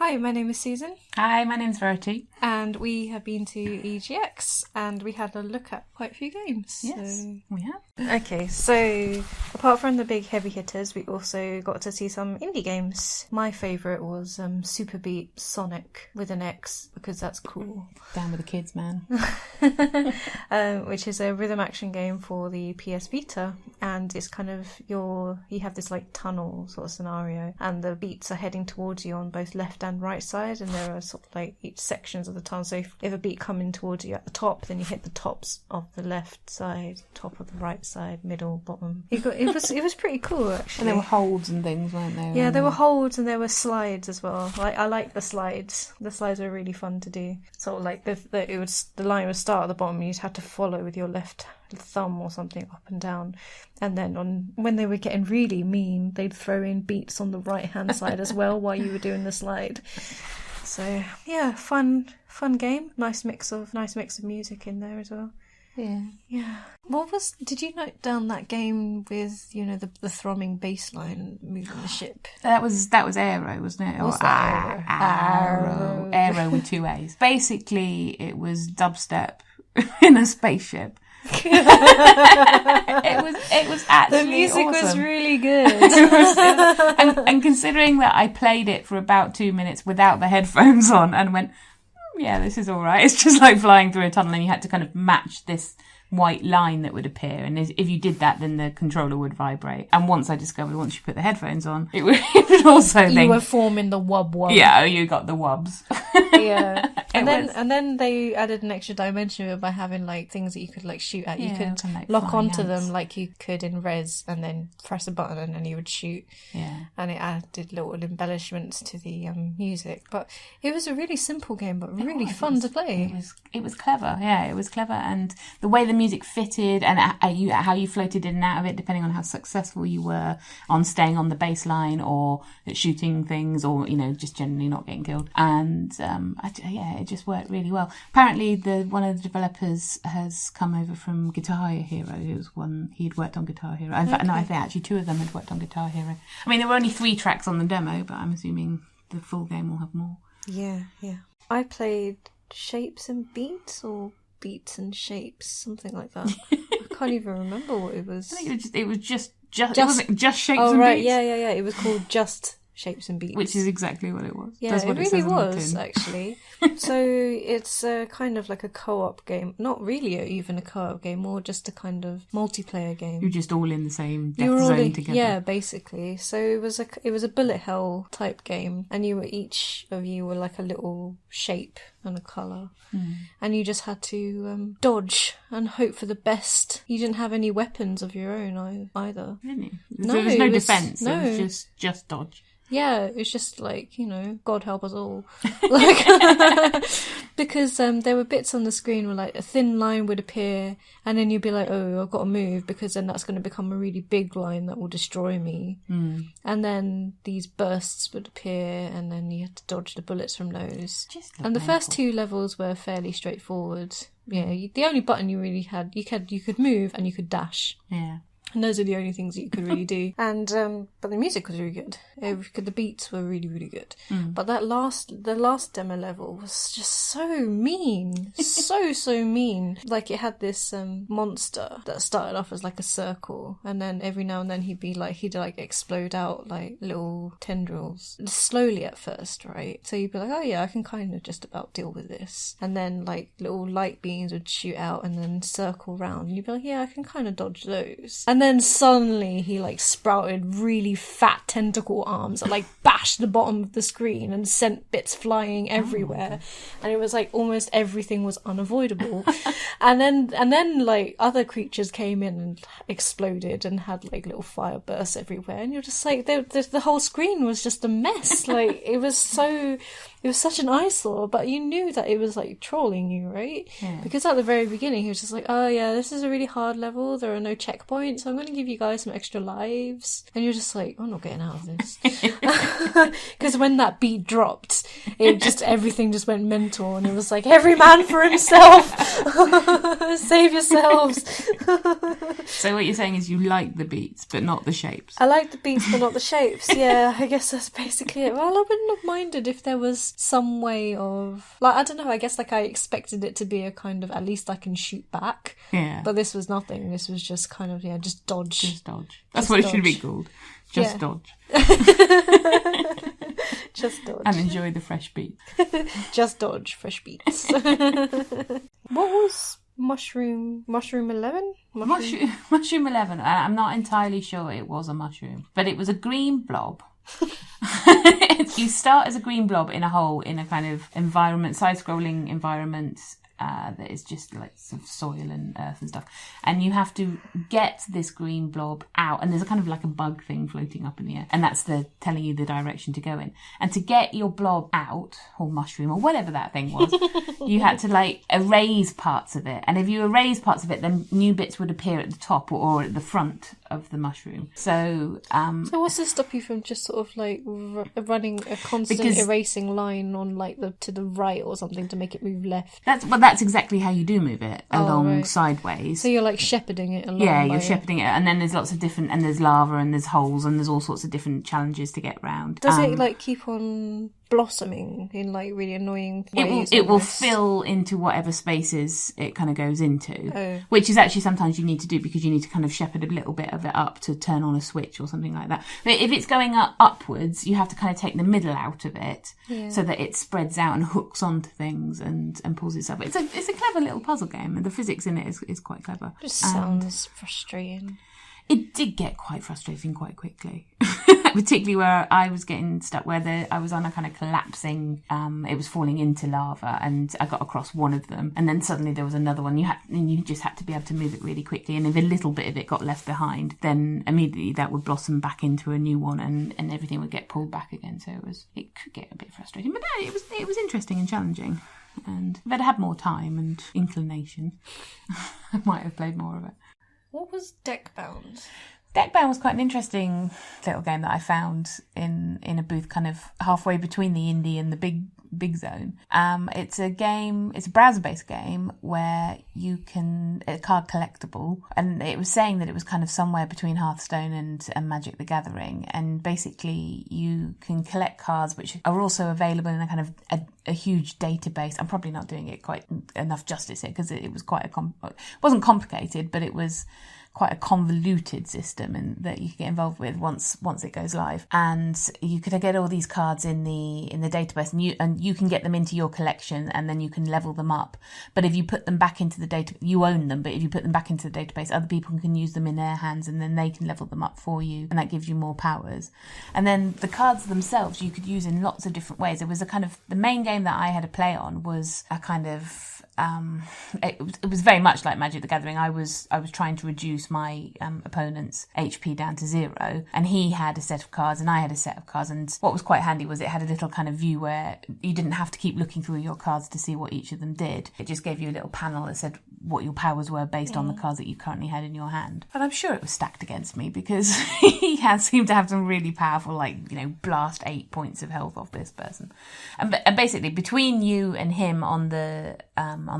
Hi, my name is Susan. Hi, my name's Verity. And we have been to EGX and we had a look at quite a few games. Yes, we have. Okay, so apart from the big heavy hitters, we also got to see some indie games. My favourite was Super Beat Sonic with an X, because that's cool. Down with the kids, man. Which is a rhythm action game for the PS Vita. And it's kind of you have this like tunnel sort of scenario, and the beats are heading towards you on both left and right side, and there are sort of like each sections of the tunnel. So if a beat coming towards you at the top, then you hit the tops of the left side, top of the right side, middle, bottom. It was pretty cool actually. And there were holds and things, weren't there? Yeah, there were holds and there were slides as well. I like the slides. The slides were really fun to do. Sort of like the line would start at the bottom, and you'd have to follow with your left thumb or something up and down, and then when they were getting really mean, they'd throw in beats on the right hand side as well while you were doing the slide. So yeah, fun game. Nice mix of music in there as well. Yeah. Did you note down that game with the thrumming bass line moving the ship? That was Aero, wasn't it? What's that? Aero with two A's. Basically, it was dubstep in a spaceship. it was actually the music awesome. was really good. and considering that I played it for about 2 minutes without the headphones on and went, yeah, this is all right. It's just like flying through a tunnel, and you had to kind of match this white line that would appear, and if you did that, then the controller would vibrate. And once I discovered, once you put the headphones on, it would also you were forming the wub. Yeah, you got the wubs. Yeah. And then they added an extra dimension of it by having like things that you could like shoot at. You could like lock onto them like you could in Res, and then press a button and then you would shoot. Yeah. And it added little embellishments to the music. But it was a really simple game, but really fun to play. It was clever. Yeah, it was clever, and the way the music fitted and how you floated in and out of it, depending on how successful you were on staying on the bass line or at shooting things, or just generally not getting killed. And it just worked really well. Apparently, one of the developers has come over from Guitar Hero. He'd worked on Guitar Hero. In fact, no, I think actually 2 of them had worked on Guitar Hero. I mean, there were only 3 tracks on the demo, but I'm assuming the full game will have more. Yeah. I played Shapes and Beats, or Beats and Shapes, something like that. I can't even remember what it was. I think it was just it wasn't just Shapes and right, Beats. Yeah. It was called Just Shapes and Beats, which is exactly what it was. Yeah, That's what it really was was actually. So it's kind of like a co-op game, not really even a co-op game, more just a kind of multiplayer game. You're just all in the same death zone together. Yeah, basically. So it was a bullet hell type game, and each of you were like a little shape and a colour, and you just had to dodge and hope for the best. You didn't have any weapons of your own either. Really? No, there was no defence. No. It was just dodge. Yeah, it was just like, God help us all. Because there were bits on the screen where like a thin line would appear, and then you'd be like, oh, I've got to move, because then that's going to become a really big line that will destroy me. And then these bursts would appear, and then you had to dodge the bullets from those. And the first 2 levels were fairly straightforward. Yeah, the only button you really had, you could move and you could dash. Yeah. And those are the only things that you could really do. And but the music was really good. The beats were really, really good. But the last demo level was just so mean. so mean. Like, it had this monster that started off as like a circle, and then every now and then he'd explode out like little tendrils. Slowly at first, right? So you'd be like, oh yeah, I can kind of just about deal with this. And then like little light beams would shoot out and then circle round, and you'd be like, yeah, I can kind of dodge those. And then suddenly he like sprouted really fat tentacle arms that like bashed the bottom of the screen and sent bits flying everywhere. And it was like almost everything was unavoidable. and then like other creatures came in and exploded and had like little fire bursts everywhere, and you're just like, the whole screen was just a mess. Like, it was such an eyesore, but you knew that it was like trolling you, right? Yeah. Because at the very beginning he was just like, oh yeah, this is a really hard level, there are no checkpoints, so I'm going to give you guys some extra lives. And you're just like, I'm not getting out of this. Because when that beat dropped, everything just went mental. And it was like, every man for himself. Save yourselves. So what you're saying is you like the beats, but not the shapes. I like the beats, but not the shapes. Yeah, I guess that's basically it. Well, I wouldn't have minded if there was some way of... Like, I don't know, I guess like I expected it to be a kind of, at least I can shoot back. Yeah. But this was nothing. This was just kind of, just dodge. Just dodge. That's what it should be called. Just dodge. Just dodge. And enjoy the fresh beats. Just dodge, fresh beats. What was Mushroom 11? Mushroom 11. I'm not entirely sure it was a mushroom, but it was a green blob. You start as a green blob in a hole in a kind of side-scrolling environment that is just like sort of soil and earth and stuff, and you have to get this green blob out, and there's a kind of like a bug thing floating up in the air, and that's telling you the direction to go in. And to get your blob out, or mushroom, or whatever that thing was, you had to like erase parts of it, and if you erase parts of it, then new bits would appear at the top or at the front of the mushroom. So what's to stop you from just sort of like running a constant erasing line on like to the right or something to make it move left? That's exactly how you do move it, along sideways. So you're like shepherding it along. Yeah, you're shepherding it, and then there's lots of different, and there's lava and there's holes and there's all sorts of different challenges to get round. Does it like keep on blossoming in like really annoying ways? It will fill into whatever spaces it kind of goes into, which is actually sometimes you need to do because you need to kind of shepherd a little bit of it up to turn on a switch or something like that. But if it's going upwards, you have to kind of take the middle out of it so that it spreads out and hooks onto things and pulls itself. It's a clever little puzzle game, and the physics in it is quite clever. It just sounds frustrating. It did get quite frustrating quite quickly, particularly where I was getting stuck, where I was on a kind of collapsing, it was falling into lava, and I got across one of them, and then suddenly there was another one. You just had to be able to move it really quickly, and if a little bit of it got left behind, then immediately that would blossom back into a new one, and everything would get pulled back again. So it could get a bit frustrating, but no, it was interesting and challenging. And if I'd had more time and inclination, I might have played more of it. What was Deckbound? Deckbound was quite an interesting little game that I found in a booth kind of halfway between the indie and the big zone. It's a browser-based game where a card collectible, and it was saying that it was kind of somewhere between Hearthstone and Magic the Gathering, and basically you can collect cards which are also available in a kind of a huge database. I'm probably not doing it quite enough justice here because it was it wasn't complicated, but it was quite a convoluted system and that you can get involved with once it goes live. And you could get all these cards in the database, and you can get them into your collection, and then you can level them up. But if you put them back into the data, you own them, but if you put them back into the database, other people can use them in their hands, and then they can level them up for you, and that gives you more powers. And then the cards themselves you could use in lots of different ways. It was a kind of, the main game that I had to play on was a kind of it was very much like Magic the Gathering. I was trying to reduce my opponent's HP down to 0, and he had a set of cards and I had a set of cards, and what was quite handy was it had a little kind of view where you didn't have to keep looking through your cards to see what each of them did. It just gave you a little panel that said what your powers were based on the cards that you currently had in your hand. And I'm sure it was stacked against me because he seemed to have some really powerful, like, blast 8 points of health off this person. And basically between you and him on the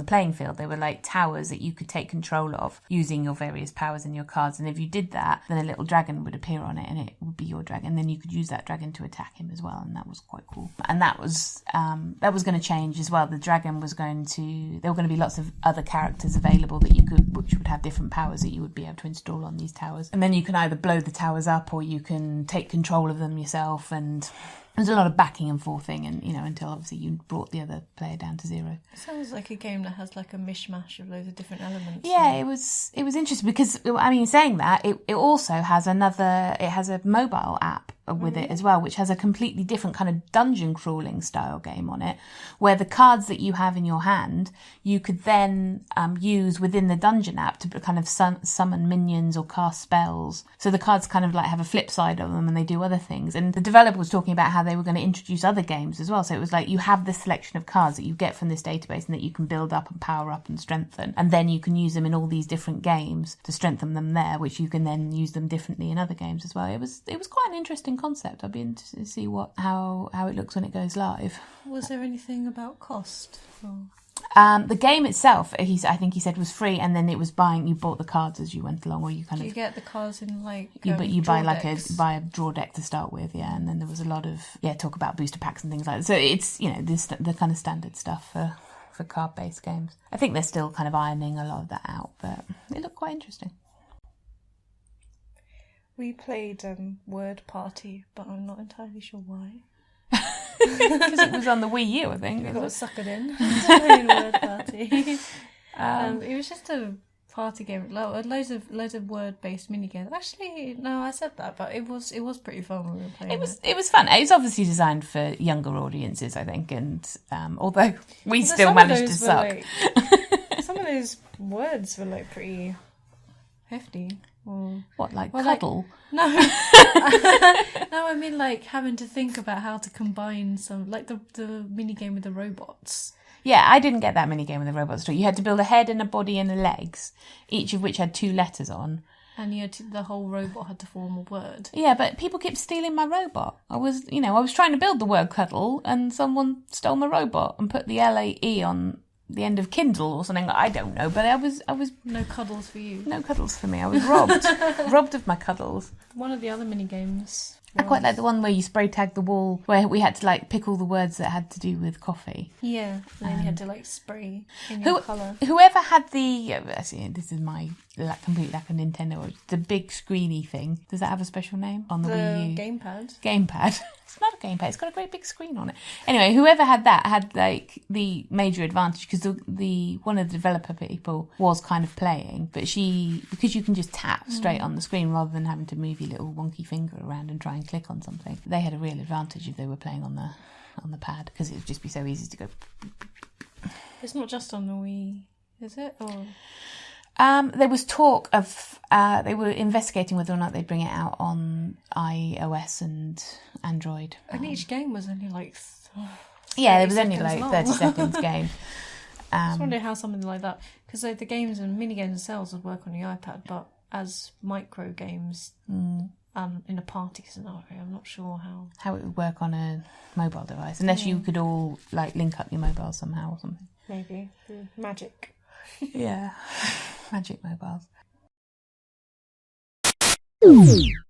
playing field, there were like towers that you could take control of using your various powers in your cards, and if you did that, then a little dragon would appear on it and it would be your dragon, and then you could use that dragon to attack him as well, and that was quite cool. And that was going to change as well. The dragon there were going to be lots of other characters available which would have different powers that you would be able to install on these towers, and then you can either blow the towers up or you can take control of them yourself, and there's a lot of backing and forthing, and until obviously you brought the other player down to 0. It sounds like a game that has like a mishmash of loads of different elements. Yeah, it was interesting because, I mean, saying that, it also has it has a mobile app with it as well, which has a completely different kind of dungeon crawling style game on it, where the cards that you have in your hand, you could then use within the dungeon app to kind of summon minions or cast spells. So the cards kind of like have a flip side of them and they do other things. And the developer was talking about how they were going to introduce other games as well. So it was like you have this selection of cards that you get from this database and that you can build up and power up and strengthen. And then you can use them in all these different games to strengthen them there, which you can then use them differently in other games as well. It was quite an interesting concept. I'd be interested to see how it looks when it goes live. Was there anything about cost? The game itself, I think he said, was free, and then it was you bought the cards as you went along, or you you get the cards in like you buy buy a draw deck to start with, yeah, and then there was a lot of talk about booster packs and things like that. So it's the kind of standard stuff for card based games. I think they're still kind of ironing a lot of that out, but it looked quite interesting. We played Word Party, but I'm not entirely sure why. Because it was on the Wii U, I think. We got suckered in. Playing Word Party. It was just a party game. Loads of word-based minigames. Actually, no, I said that, but it was pretty fun when we were playing it. It was fun. It was obviously designed for younger audiences, I think, and although we still managed to suck. Some of those words were like pretty hefty. What, like cuddle? No. No, I mean like having to think about how to combine some, like the mini game with the robots. Yeah, I didn't get that mini game with the robots. You had to build a head and a body and a legs, each of which had 2 letters on. And the whole robot had to form a word. Yeah, but people kept stealing my robot. I was trying to build the word cuddle, and someone stole my robot and put the LAE on the end of Kindle or something. I don't know, but I was no cuddles for you. No cuddles for me. I was robbed of my cuddles. One of the other mini games. I quite like the one where you spray tag the wall, where we had to like pick all the words that had to do with coffee. Yeah, and then you had to like spray in your colour. Whoever had the this is my complete lack of Nintendo. The big screeny thing. Does that have a special name on the Wii U? Gamepad. Gamepad. It's not a gamepad. It's got a great big screen on it. Anyway, whoever had that had like the major advantage, because the one of the developer people was kind of playing, but because you can just tap straight on the screen rather than having to move your little wonky finger around and try and click on something. They had a real advantage if they were playing on the pad, because it would just be so easy to go. It's not just on the Wii, is it? Or there was talk of they were investigating whether or not they'd bring it out on iOS and Android. And each game was only like it was only like 30 seconds game. I was wondering how something like that, because the games and mini games themselves would work on the iPad, but as micro games in a party scenario, I'm not sure how it would work on a mobile device, unless you could all like link up your mobile somehow or something. Maybe magic. Yeah, magic mobiles.